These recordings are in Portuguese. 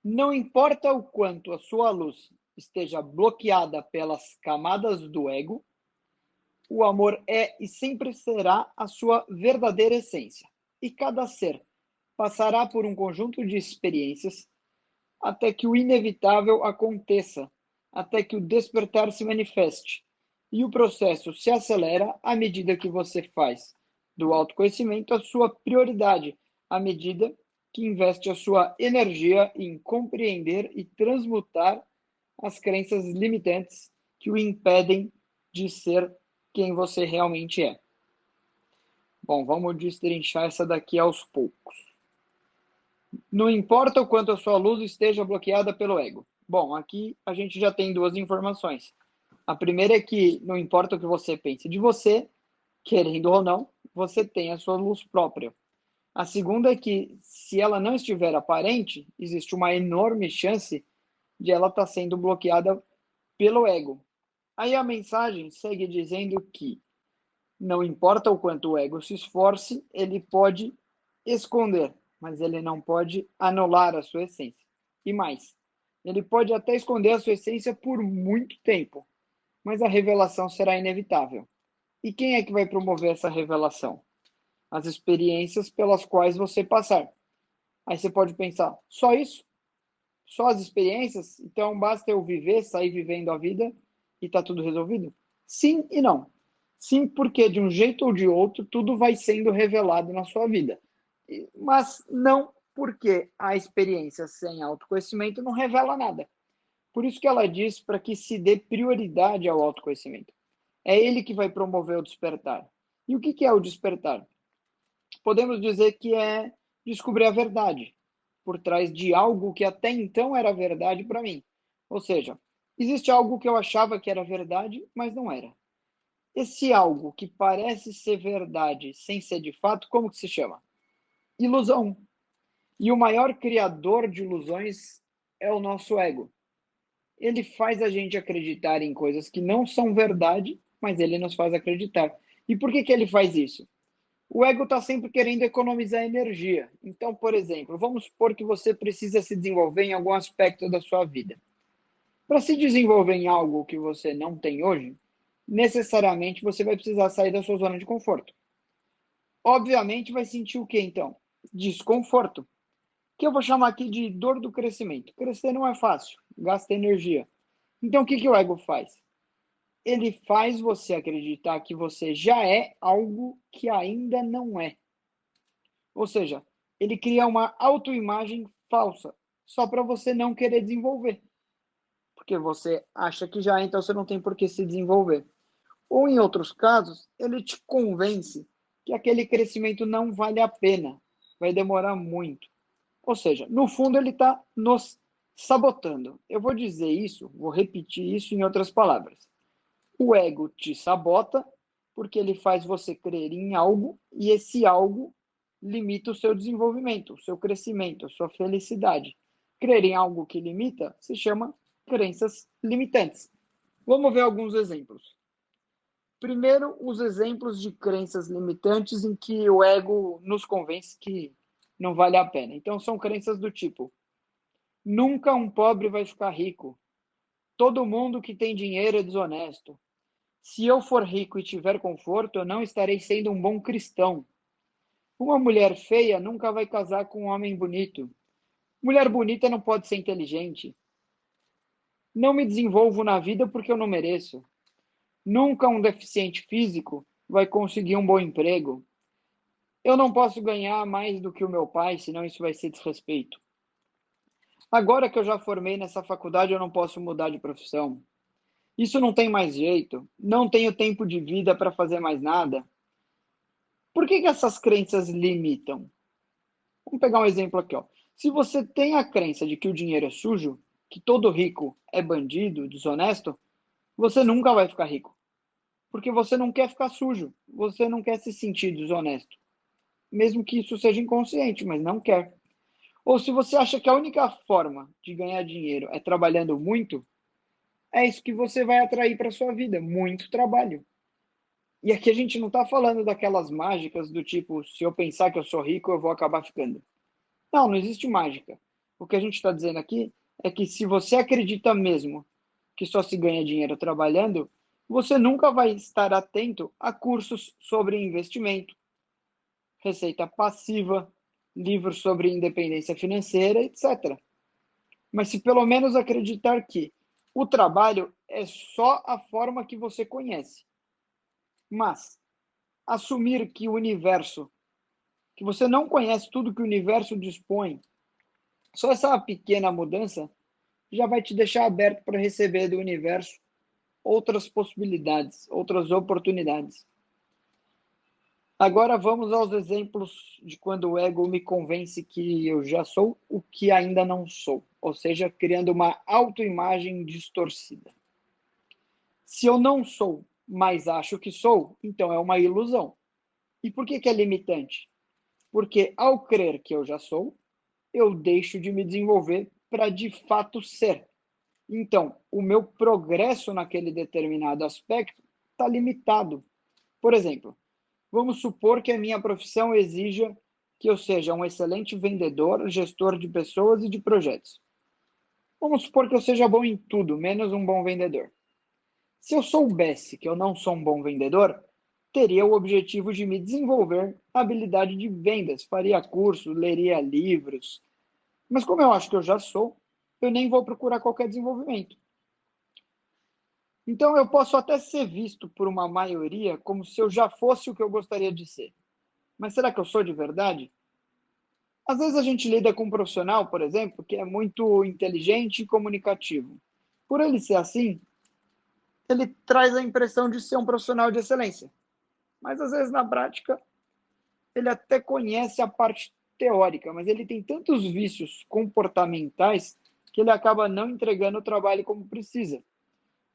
Não importa o quanto a sua luz esteja bloqueada pelas camadas do ego, o amor é e sempre será a sua verdadeira essência. E cada ser passará por um conjunto de experiências até que o inevitável aconteça, até que o despertar se manifeste. E o processo se acelera à medida que você faz do autoconhecimento a sua prioridade, à medida que investe a sua energia em compreender e transmutar as crenças limitantes que o impedem de ser quem você realmente é. Bom, vamos destrinchar essa daqui aos poucos. Não importa o quanto a sua luz esteja bloqueada pelo ego. Bom, aqui a gente já tem duas informações. A primeira é que não importa o que você pense de você, querendo ou não, você tem a sua luz própria. A segunda é que, se ela não estiver aparente, existe uma enorme chance de ela estar sendo bloqueada pelo ego. Aí a mensagem segue dizendo que não importa o quanto o ego se esforce, ele pode esconder, mas ele não pode anular a sua essência. E mais, ele pode até esconder a sua essência por muito tempo, mas a revelação será inevitável. E quem é que vai promover essa revelação? As experiências pelas quais você passar. Aí você pode pensar, só isso? Só as experiências? Então basta eu viver, sair vivendo a vida e está tudo resolvido? Sim e não. Sim, porque de um jeito ou de outro, tudo vai sendo revelado na sua vida. Mas não porque a experiência sem autoconhecimento não revela nada. Por isso que ela diz para que se dê prioridade ao autoconhecimento. É ele que vai promover o despertar. E o que é o despertar? Podemos dizer que é descobrir a verdade por trás de algo que até então era verdade para mim. Ou seja, existe algo que eu achava que era verdade, mas não era. Esse algo que parece ser verdade sem ser de fato, como que se chama? Ilusão. E o maior criador de ilusões é o nosso ego. Ele faz a gente acreditar em coisas que não são verdade, mas ele nos faz acreditar. E por que ele faz isso? O ego está sempre querendo economizar energia. Então, por exemplo, vamos supor que você precisa se desenvolver em algum aspecto da sua vida. Para se desenvolver em algo que você não tem hoje, necessariamente você vai precisar sair da sua zona de conforto. Obviamente vai sentir o que então? Desconforto, que eu vou chamar aqui de dor do crescimento. Crescer não é fácil, gasta energia. Então o que o ego faz? Ele faz você acreditar que você já é algo que ainda não é. Ou seja, ele cria uma autoimagem falsa, só para você não querer desenvolver. Porque você acha que já, então você não tem por que se desenvolver. Ou em outros casos, ele te convence que aquele crescimento não vale a pena, vai demorar muito. Ou seja, no fundo ele está nos sabotando. Eu vou dizer isso, vou repetir isso em outras palavras. O ego te sabota porque ele faz você crer em algo e esse algo limita o seu desenvolvimento, o seu crescimento, a sua felicidade. Crer em algo que limita se chama crenças limitantes. Vamos ver alguns exemplos. Primeiro, os exemplos de crenças limitantes em que o ego nos convence que não vale a pena. Então, são crenças do tipo: nunca um pobre vai ficar rico. Todo mundo que tem dinheiro é desonesto. Se eu for rico e tiver conforto, eu não estarei sendo um bom cristão. Uma mulher feia nunca vai casar com um homem bonito. Mulher bonita não pode ser inteligente. Não me desenvolvo na vida porque eu não mereço. Nunca um deficiente físico vai conseguir um bom emprego. Eu não posso ganhar mais do que o meu pai, senão isso vai ser desrespeito. Agora que eu já formei nessa faculdade, eu não posso mudar de profissão. Isso não tem mais jeito. Não tenho tempo de vida para fazer mais nada. Por que essas crenças limitam? Vamos pegar um exemplo aqui, ó. Se você tem a crença de que o dinheiro é sujo, que todo rico é bandido, desonesto, você nunca vai ficar rico. Porque você não quer ficar sujo, você não quer se sentir desonesto. Mesmo que isso seja inconsciente, mas não quer. Ou se você acha que a única forma de ganhar dinheiro é trabalhando muito, é isso que você vai atrair para sua vida, muito trabalho. E aqui a gente não está falando daquelas mágicas do tipo, se eu pensar que eu sou rico, eu vou acabar ficando. Não, não existe mágica. O que a gente está dizendo aqui é que se você acredita mesmo que só se ganha dinheiro trabalhando, você nunca vai estar atento a cursos sobre investimento, receita passiva, livros sobre independência financeira, etc. Mas se pelo menos acreditar que o trabalho é só a forma que você conhece, mas assumir que o universo, que você não conhece tudo que o universo dispõe, só essa pequena mudança já vai te deixar aberto para receber do universo outras possibilidades, outras oportunidades. Agora vamos aos exemplos de quando o ego me convence que eu já sou o que ainda não sou, ou seja, criando uma autoimagem distorcida. Se eu não sou, mas acho que sou, então é uma ilusão. E por que é limitante? Porque ao crer que eu já sou, eu deixo de me desenvolver para de fato ser. Então, o meu progresso naquele determinado aspecto está limitado. Por exemplo, vamos supor que a minha profissão exija que eu seja um excelente vendedor, gestor de pessoas e de projetos. Vamos supor que eu seja bom em tudo, menos um bom vendedor. Se eu soubesse que eu não sou um bom vendedor, teria o objetivo de me desenvolver a habilidade de vendas, faria cursos, leria livros. Mas como eu acho que eu já sou, eu nem vou procurar qualquer desenvolvimento. Então eu posso até ser visto por uma maioria como se eu já fosse o que eu gostaria de ser. Mas será que eu sou de verdade? Às vezes a gente lida com um profissional, por exemplo, que é muito inteligente e comunicativo. Por ele ser assim, ele traz a impressão de ser um profissional de excelência. Mas às vezes na prática, ele até conhece a parte teórica, mas ele tem tantos vícios comportamentais que ele acaba não entregando o trabalho como precisa.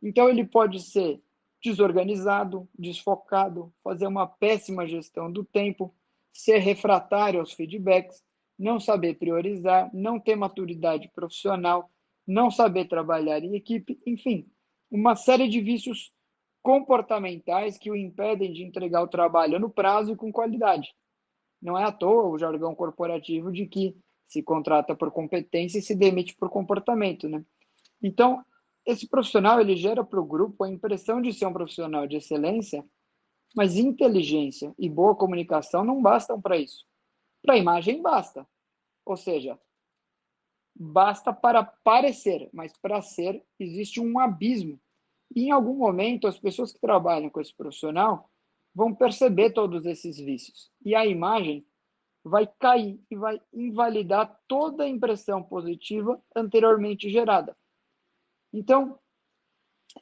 Então ele pode ser desorganizado, desfocado, fazer uma péssima gestão do tempo, ser refratário aos feedbacks, não saber priorizar, não ter maturidade profissional, não saber trabalhar em equipe, enfim, uma série de vícios comportamentais que o impedem de entregar o trabalho no prazo e com qualidade. Não é à toa o jargão corporativo de que se contrata por competência e se demite por comportamento, né? Então, esse profissional ele gera para o grupo a impressão de ser um profissional de excelência, mas inteligência e boa comunicação não bastam para isso. Para a imagem basta, ou seja, basta para parecer, mas para ser existe um abismo. E em algum momento as pessoas que trabalham com esse profissional vão perceber todos esses vícios e a imagem vai cair e vai invalidar toda a impressão positiva anteriormente gerada. Então,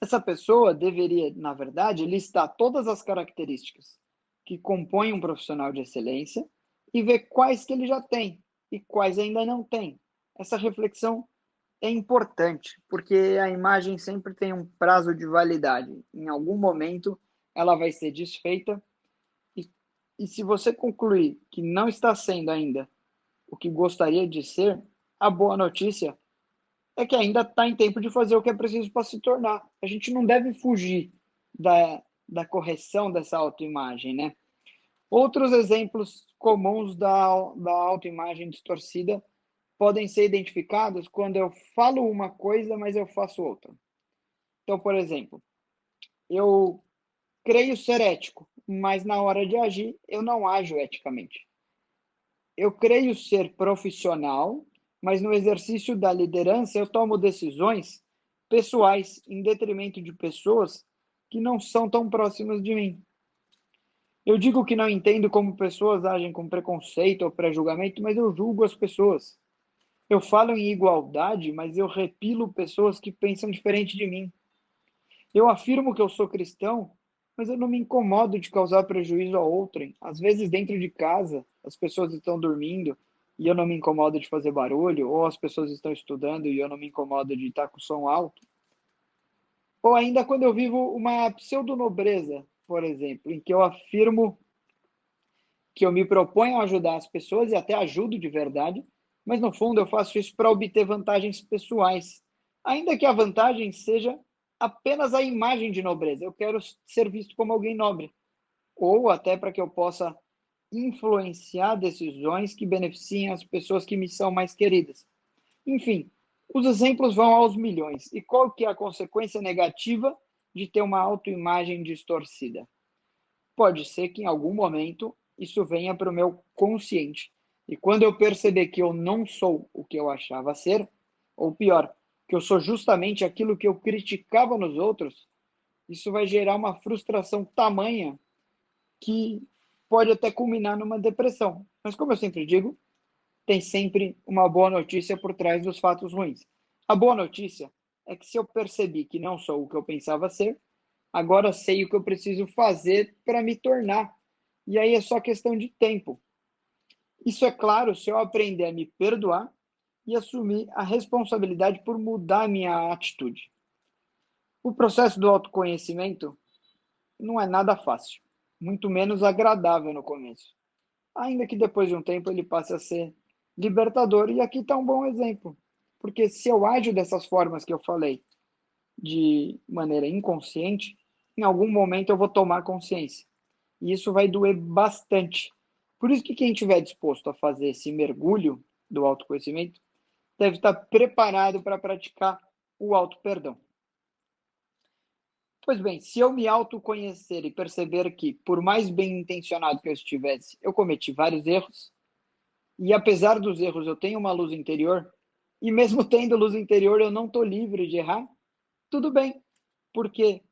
essa pessoa deveria, na verdade, listar todas as características que compõem um profissional de excelência e ver quais que ele já tem e quais ainda não tem. Essa reflexão é importante, porque a imagem sempre tem um prazo de validade. Em algum momento, ela vai ser desfeita e se você concluir que não está sendo ainda o que gostaria de ser, a boa notícia é que ainda está em tempo de fazer o que é preciso para se tornar. A gente não deve fugir da correção dessa autoimagem, né? Outros exemplos comuns da autoimagem distorcida podem ser identificados quando eu falo uma coisa, mas eu faço outra. Então, por exemplo, eu creio ser ético, mas na hora de agir, eu não ajo eticamente. Eu creio ser profissional, mas no exercício da liderança eu tomo decisões pessoais em detrimento de pessoas que não são tão próximas de mim. Eu digo que não entendo como pessoas agem com preconceito ou pré-julgamento, mas eu julgo as pessoas. Eu falo em igualdade, mas eu repilo pessoas que pensam diferente de mim. Eu afirmo que eu sou cristão, mas eu não me incomodo de causar prejuízo a outrem. Às vezes, dentro de casa, as pessoas estão dormindo e eu não me incomodo de fazer barulho, ou as pessoas estão estudando e eu não me incomodo de estar com o som alto. Ou ainda quando eu vivo uma pseudo-nobreza, por exemplo, em que eu afirmo que eu me proponho a ajudar as pessoas e até ajudo de verdade, mas no fundo eu faço isso para obter vantagens pessoais. Ainda que a vantagem seja apenas a imagem de nobreza. Eu quero ser visto como alguém nobre. Ou até para que eu possa influenciar decisões que beneficiem as pessoas que me são mais queridas. Enfim, os exemplos vão aos milhões. E qual que é a consequência negativa de ter uma autoimagem distorcida? Pode ser que em algum momento isso venha para o meu consciente. E quando eu perceber que eu não sou o que eu achava ser, ou pior, que eu sou justamente aquilo que eu criticava nos outros, isso vai gerar uma frustração tamanha que pode até culminar numa depressão. Mas como eu sempre digo, tem sempre uma boa notícia por trás dos fatos ruins. A boa notícia é que se eu percebi que não sou o que eu pensava ser, agora sei o que eu preciso fazer para me tornar. E aí é só questão de tempo. Isso é claro se eu aprender a me perdoar e assumir a responsabilidade por mudar a minha atitude. O processo do autoconhecimento não é nada fácil, muito menos agradável no começo. Ainda que depois de um tempo ele passe a ser libertador. E aqui está um bom exemplo. Porque se eu ajo dessas formas que eu falei, de maneira inconsciente, em algum momento eu vou tomar consciência. E isso vai doer bastante. Por isso que quem estiver disposto a fazer esse mergulho do autoconhecimento deve estar preparado para praticar o auto-perdão. Pois bem, se eu me autoconhecer e perceber que, por mais bem intencionado que eu estivesse, eu cometi vários erros, e apesar dos erros eu tenho uma luz interior, e mesmo tendo luz interior eu não estou livre de errar, tudo bem, porque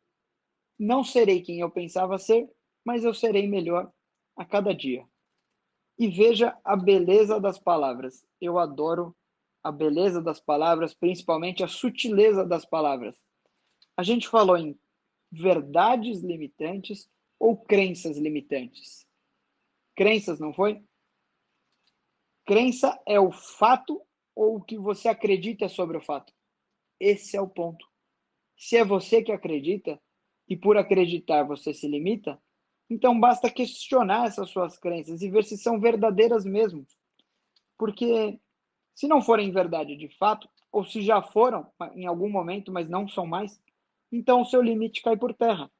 não serei quem eu pensava ser, mas eu serei melhor a cada dia. E veja a beleza das palavras. Eu adoro a beleza das palavras, principalmente a sutileza das palavras. A gente falou em verdades limitantes ou crenças limitantes. Crenças, não foi? Crença é o fato ou o que você acredita sobre o fato. Esse é o ponto. Se é você que acredita e por acreditar você se limita, então basta questionar essas suas crenças e ver se são verdadeiras mesmo. Porque se não forem verdade de fato, ou se já foram em algum momento, mas não são mais, então o seu limite cai por terra.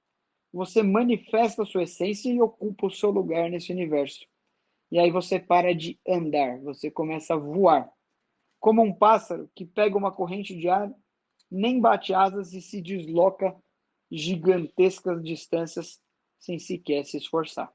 Você manifesta a sua essência e ocupa o seu lugar nesse universo. E aí você para de andar, você começa a voar. Como um pássaro que pega uma corrente de ar, nem bate asas e se desloca gigantescas distâncias sem sequer se esforçar.